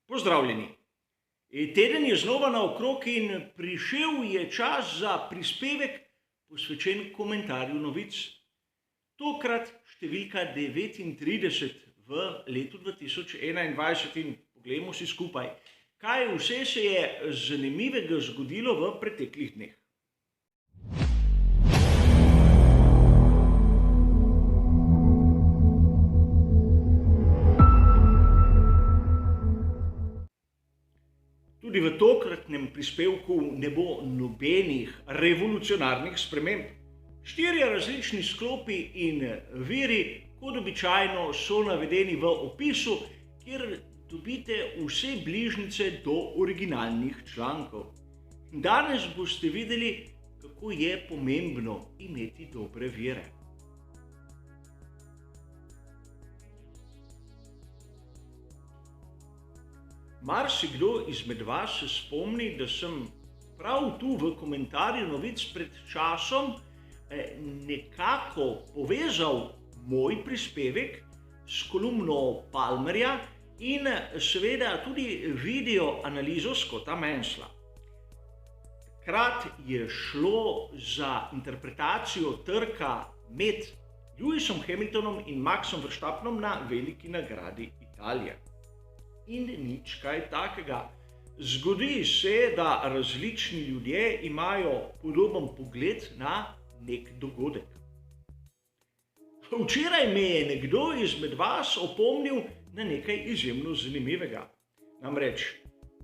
Pozdravljeni. Teden je znova naokrog in prišel je čas za prispevek posvečen komentarju novic. Tokrat številka 39 v letu 2021 in poglejmo si skupaj, kaj vse se je zanimivega zgodilo v preteklih dneh. Tudi v tokratnem prispevku ne bo nobenih revolucionarnih sprememb. 4 različni sklopi in viri, kot običajno, so navedeni v opisu, kjer dobite vse bližnjice do originalnih člankov. Danes boste videli, kako je pomembno imeti dobre vire. Marsikdo izmed vas se spomni, da sem prav tu v komentarju novic pred časom nekako povezal moj prispevek s kolumno Palmerja in seveda tudi video analizo Scotta Mansella. Takrat je šlo za interpretacijo trka med Lewisom Hamiltonom in Maxom Verstappenom na veliki nagradi Italije. In nič kaj takega. Zgodi se, da različni ljudje imajo podoben pogled na nek dogodek. Včeraj me je nekdo izmed vas opomnil na nekaj izjemno zanimivega. Namreč,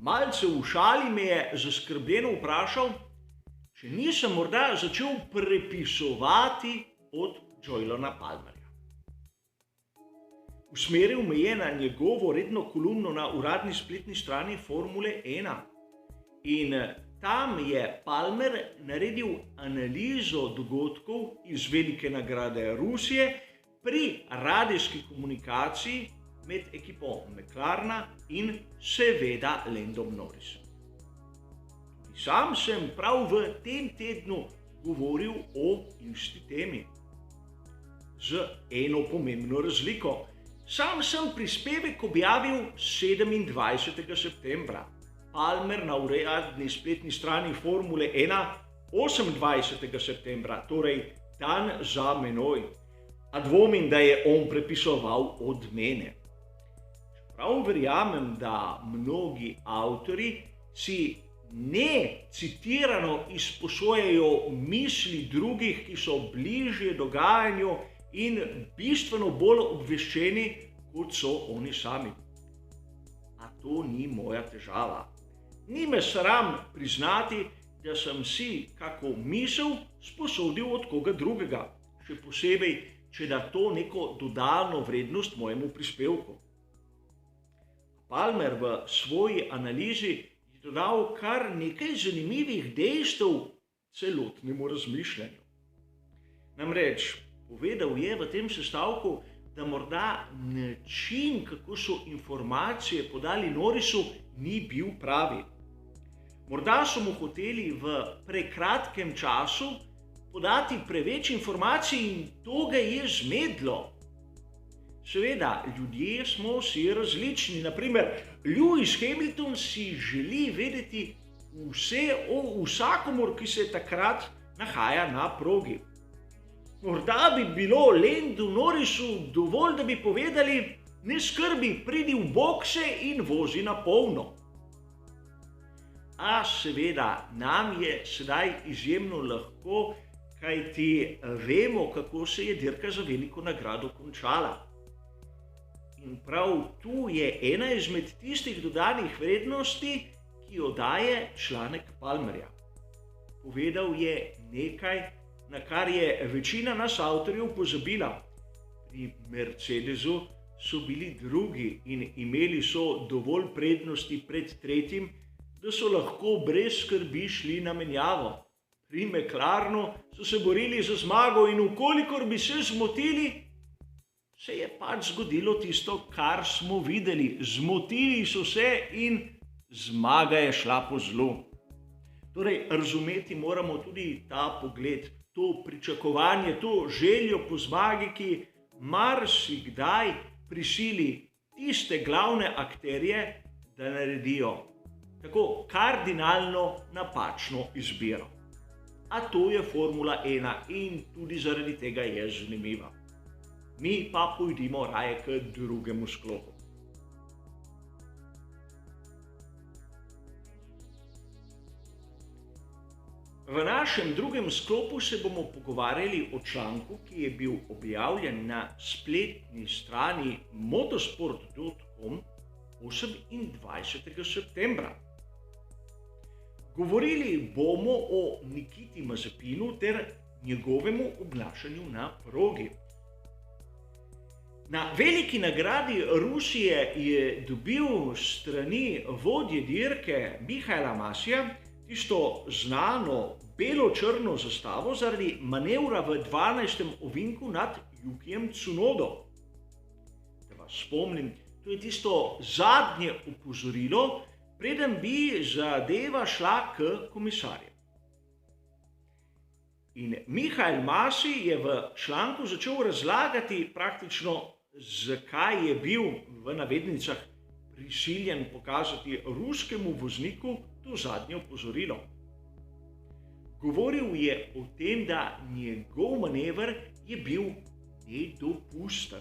malce v šali me je zaskrbljeno vprašal, če nisem morda začel prepisovati od Joylana Palmerja. Usmeril me je na njegovo redno kolumno na uradni spletni strani Formule 1. In tam je Palmer naredil analizo dogodkov iz velike nagrade Rusije pri radijski komunikaciji med ekipo McLarena in seveda Landom Norrisom. Sam sem prav v tem tednu govoril o isti temi. Z eno pomembno razliko. Sam sem prispevek objavil 27. septembra, Palmer na uradni spletni strani Formule 1 28. septembra, torej dan za menoj. A dvomim, da je on prepisoval od mene. Čeprav verjamem, da mnogi avtorji si ne citirano izposojajo misli drugih, ki so bližje dogajanju in bistveno bolj obveščeni, kot so oni sami. A to ni moja težava. Ni me sram priznati, da sem si kako misel sposodil od koga drugega, še posebej, če da to neko dodano vrednost mojemu prispevku. Palmer v svoji analizi je dodal kar nekaj zanimivih dejstev celotnemu razmišljanju. Namreč, povedal je v tem sestavku, da morda način, kako so informacije podali Norrisu, ni bil pravi. Morda so mu hoteli v prekratkem času podati preveč informacij in to ga je zmedlo. Seveda, ljudje smo vsi različni. Naprimer, Lewis Hamilton si želi vedeti vse o vsakomur, ki se takrat nahaja na progi. Morda bi bilo Landu Norrisu dovolj, da bi povedali, ne skrbi, pridi v bokse in vozi na polno. A seveda, nam je sedaj izjemno lahko, kajti vemo, kako se je dirka za veliko nagrado končala. In prav tu je ena izmed tistih dodanih vrednosti, ki jo daje članek Palmerja. Povedal je nekaj, na kar je večina nas avtorjev pozabila. Pri Mercedesu so bili drugi in imeli so dovolj prednosti pred tretjim, da so lahko brez skrbi šli na menjavo. Pri McLarenu so se borili za zmago in ukolikor bi se zmotili, se je pač zgodilo tisto, kar smo videli. Zmotili so se in zmaga je šla po zlu. Torej, razumeti moramo tudi ta pogled, to pričakovanje, to željo po zmagi, ki marsikdaj prisili tiste glavne akterje, da naredijo tako kardinalno napačno izbiro. A to je Formula 1 in tudi zaradi tega je zanimiva. Mi pa pojdimo raje k drugemu sklopu. V našem drugem sklopu se bomo pogovarjali o članku, ki je bil objavljen na spletni strani motorsport.com 28. septembra. Govorili bomo o Nikiti Mazepinu ter njegovemu obnašanju na progi. Na veliki nagradi Rusije je dobil strani vodje dirke Mihaela Masija tisto znano belo-črno zastavo zaradi manevra v 12. ovinku nad Yukijem Tsunodo. Da vas spomnim, to je tisto zadnje opozorilo, preden bi zadeva šla k komisarju. In Mihael Masi je v članku začel razlagati praktično, zakaj je bil v navednicah prisiljen pokazati ruskemu vozniku to zadnje opozorilo. Govoril je o tem, da njegov manever je bil nedopusten.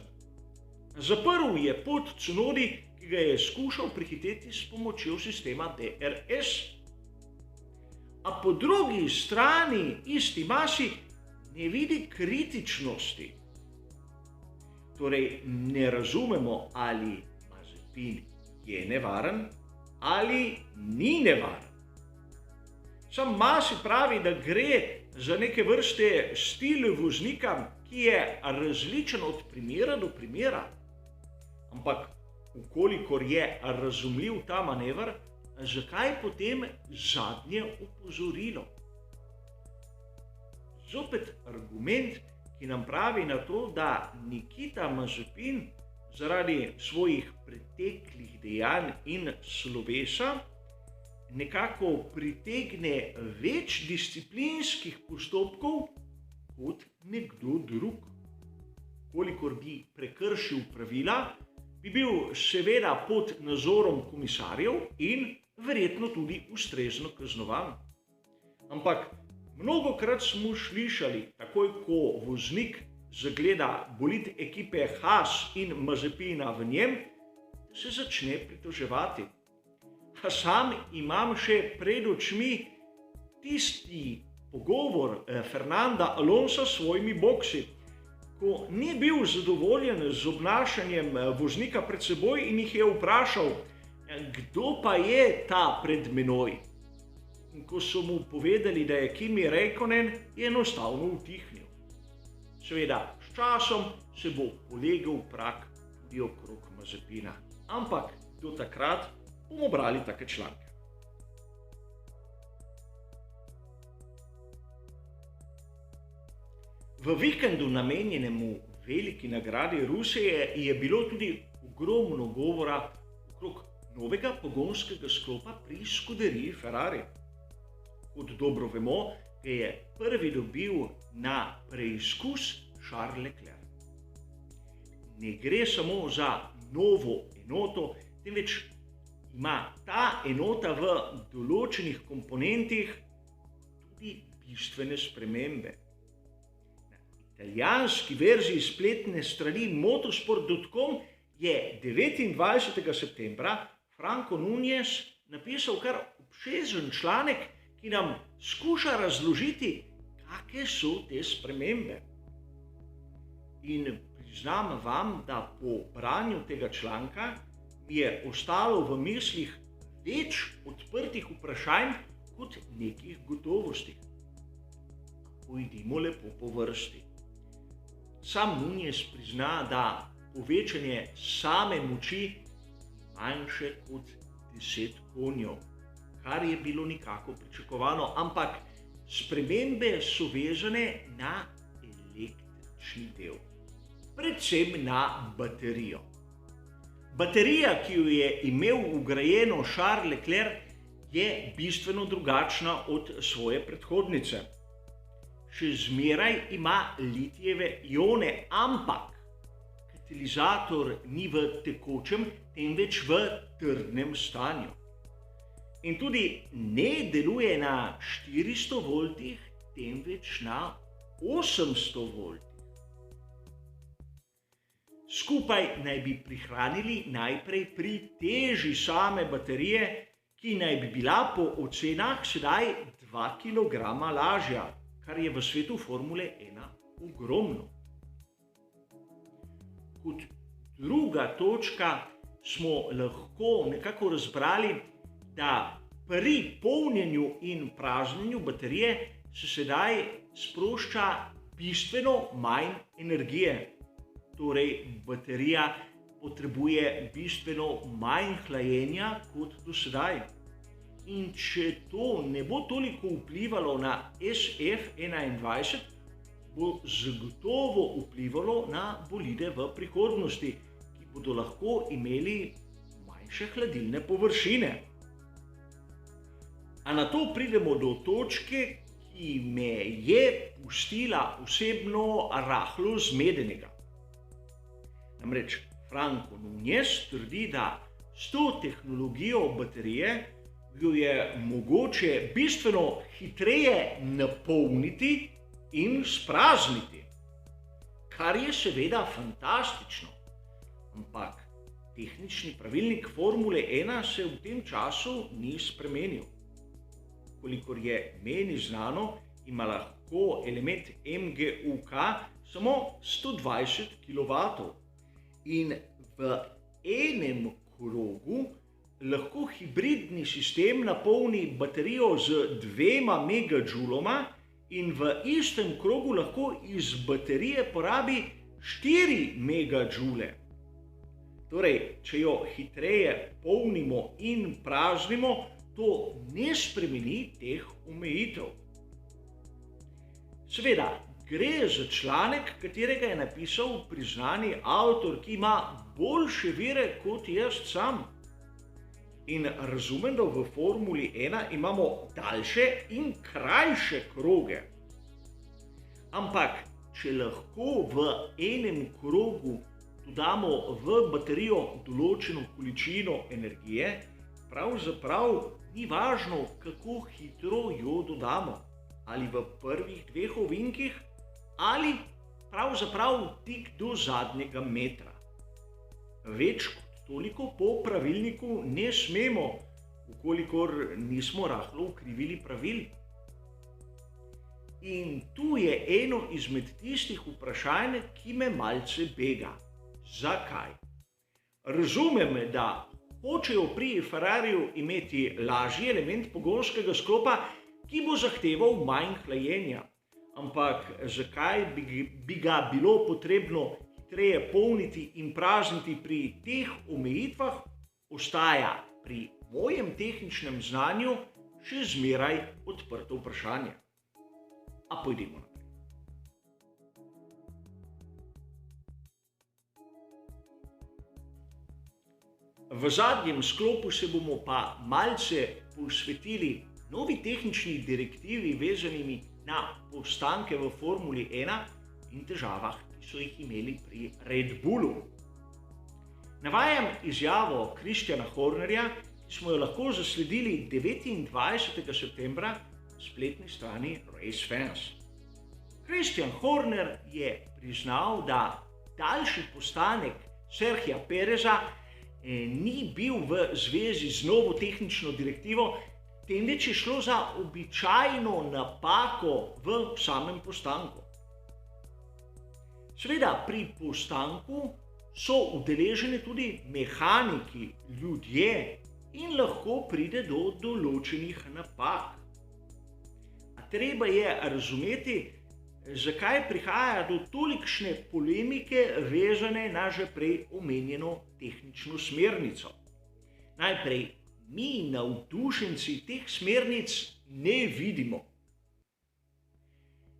Zaprl je pot Tsunodi, ki ga je skušal prehiteti s pomočjo sistema DRS. A po drugi strani isti Masi ne vidi kritičnosti. Torej ne razumemo, ali Mazepin je nevaren ali ni nevaren. Sam Masi pravi, da gre za neke vrste stil voznika, ki je različen od primera do primera. Ampak, ukolikor je razumljiv ta manever, zakaj potem zadnje opozorilo? Zopet argument, ki nam pravi na to, da Nikita Mazepin zaradi svojih preteklih dejanj in slovesa nekako pritegne več disciplinskih postopkov kot nekdo drug. Kolikor bi prekršil pravila, bi bil seveda pod nadzorom komisarjev in verjetno tudi ustrezno kaznovan. Ampak mnogokrat smo slišali, takoj ko voznik zagleda bolid ekipe Haas in Mazepina v njem, se začne pritoževati. A sam imam še pred očmi tisti pogovor Fernanda Alonsa s svojimi boksi, ko ni bil zadovoljen z obnašanjem voznika pred seboj in jih je vprašal, kdo pa je ta pred menoj. In ko so mu povedali, da je Kimi Räikkönen, je enostavno utihnil. Seveda, s časom se bo polegel prag tudi okrog Mazepina. Ampak do takrat bomo brali take članke. V vikendu namenjenemu veliki nagradi Rusije je bilo tudi ogromno govora okrog novega pogonskega sklopa pri skuderiji Ferrari. Kot dobro vemo, ga je prvi dobil na preizkus Charles Leclerc. Ne gre samo za novo enoto, temveč ima ta enota v določenih komponentih tudi bistvene spremembe. Na italijanski verziji spletne strani motorsport.com je 29. septembra Franco Nunez napisal kar obsežen članek, ki nam skuša razložiti, kakšne so te spremembe. In priznam vam, da po branju tega članka mi je ostalo v mislih več odprtih vprašanj kot nekih gotovosti. Pojdimo lepo po vrsti. Sam Nunez prizna, da povečanje same moči manjše kot 10 konjev, kar je bilo nekako pričakovano, ampak spremembe so vezane na električni del, predvsem na baterijo. Baterija, ki jo je imel vgrajeno Charles Leclerc, je bistveno drugačna od svoje predhodnice. Še zmeraj ima litijeve ione, ampak katalizator ni v tekočem, temveč v trdnem stanju. In tudi ne deluje na 400 voltih, temveč na 800 voltih. Skupaj naj bi prihranili najprej pri teži same baterije, ki naj bi bila po ocenah sedaj 2 kg lažja, kar je v svetu Formule 1 ogromno. Kot druga točka smo lahko nekako razbrali, da pri polnjenju in praznjenju baterije se sedaj sprošča bistveno manj energije. Torej, baterija potrebuje bistveno manj hlajenja kot do sedaj. In če to ne bo toliko vplivalo na SF21, bo zagotovo vplivalo na bolide v prihodnosti, ki bodo lahko imeli manjše hladilne površine. A na to pridemo do točke, ki me je pustila osebno rahlo zmedenega. Namreč Franco Nunez trdi, da s to tehnologijo baterije jo je mogoče bistveno hitreje napolniti in sprazniti, kar je seveda fantastično. Ampak tehnični pravilnik Formule 1 se v tem času ni spremenil. Kolikor je meni znano, ima lahko element MGUK samo 120 kW. In v enem krogu lahko hibridni sistem napolni baterijo z 2 megajouloma in v istem krogu lahko iz baterije porabi 4 megajoule. Torej, če jo hitreje polnimo in praznimo, to ne spremeni teh omejitev. Seveda, gre za članek, katerega je napisal priznani avtor, ki ima boljše vire kot jaz sam. In razumem, da v Formuli 1 imamo daljše in krajše kroge. Ampak, če lahko v enem krogu dodamo v baterijo določeno količino energije, pravzaprav ni važno, kako hitro jo dodamo. Ali v prvih 2 ovinkih, ali pravzaprav tik do zadnjega metra. Več kot toliko po pravilniku ne smemo, ukolikor nismo rahlo ukrivili pravil. In tu je eno izmed tistih vprašanj, ki me malce bega. Zakaj? Razumem, da hočejo pri Ferrariju imeti lažji element pogonskega sklopa, ki bo zahteval manj hlajenja. Ampak zakaj bi ga bilo potrebno hitreje polniti in prazniti pri teh omejitvah, ostaja pri mojem tehničnem znanju še zmeraj odprto vprašanje. A pojdimo naprej. V zadnjem sklopu se bomo pa malce posvetili novi tehnični direktivi vezanimi na postanke v Formuli 1 in težavah, ki so jih imeli pri Red Bullu. Navajam izjavo Christiana Hornerja, ki smo jo lahko zasledili 29. septembra na spletni strani Race Fans. Christian Horner je priznal, da daljši postanek Sergija Pereza ni bil v zvezi z novo tehnično direktivo, temveč je šlo za običajno napako v samem postanku. Seveda, pri postanku so udeleženi tudi mehaniki, ljudje in lahko pride do določenih napak. A treba je razumeti, zakaj prihaja do tolikšne polemike vezane na že prej omenjeno tehnično smernico. Najprej, mi navdušenci teh smernic ne vidimo.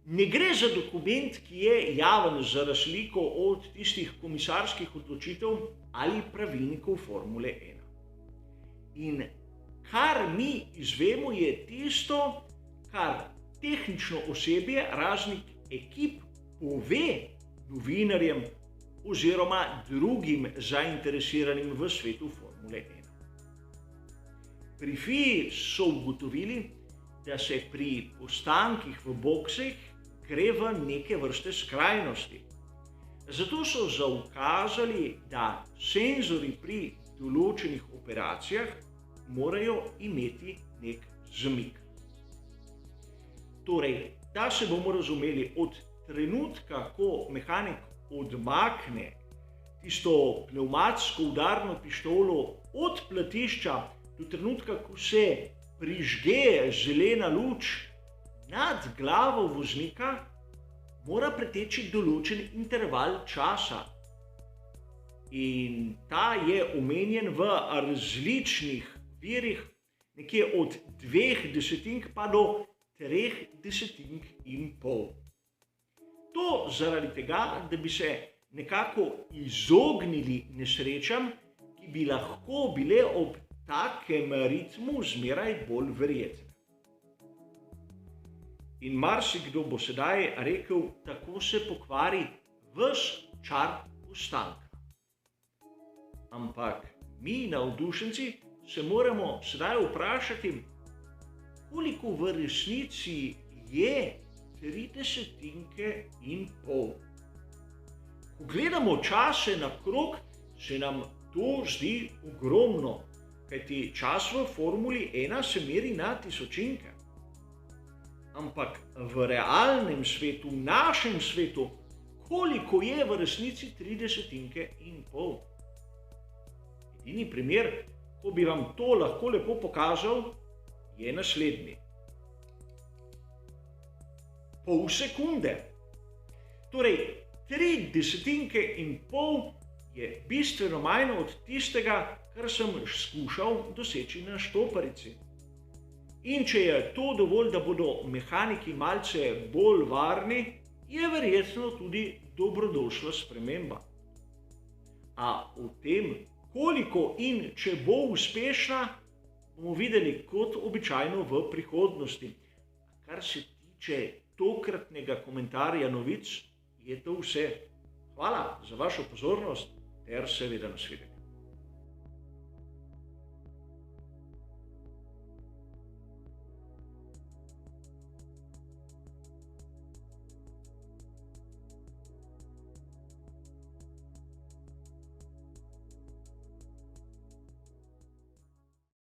Ne gre za dokument, ki je javen za razliko od tistih komisarskih odločitev ali pravilnikov Formule 1. In kar mi izvemo, je tisto, kar tehnično osebje raznih ekip pove novinarjem oziroma drugim zainteresiranim v svetu Formule 1. Pri FIA so ugotovili, da se pri postankih v boksih gre v neke vrste skrajnosti. Zato so zaukazali, da senzori pri določenih operacijah morajo imeti nek zamik. Torej, da se bomo razumeli, od trenutka, ko mehanik odmakne tisto pnevmatsko udarno pištolo od platišča, do trenutka, ko se prižge zelena luč nad glavo voznika, mora preteči določen interval časa. In ta je omenjen v različnih virih, nekje od 0,2 pa do 3,5 desetink. To zaradi tega, da bi se nekako izognili nesrečam, ki bi lahko bile ob takem ritmu zmeraj bolj verjetne. In marsikdo bo sedaj rekel, tako se pokvari ves čar postanka. Ampak mi, navdušenci, se moramo sedaj vprašati, koliko v resnici je 3,5 Ko gledamo čase nakrog, se nam to zdi ogromno, kajti čas v Formuli 1 se meri na tisočinke. Ampak v realnem svetu, v našem svetu, koliko je v resnici 3,5? Edini primer, ko bi vam to lahko lepo pokazal, je naslednji. Pol sekunde. Torej, 3,5 je bistveno manj od tistega, kar sem skušal doseči na štoparici. In če je to dovolj, da bodo mehaniki malce bolj varni, je verjetno tudi dobrodošla sprememba. A o tem, koliko in če bo uspešna, bomo videli kot običajno v prihodnosti. Kar se tiče tokratnega komentarja novic, je to vse. Hvala za vašo pozornost ter seveda nasvidenje.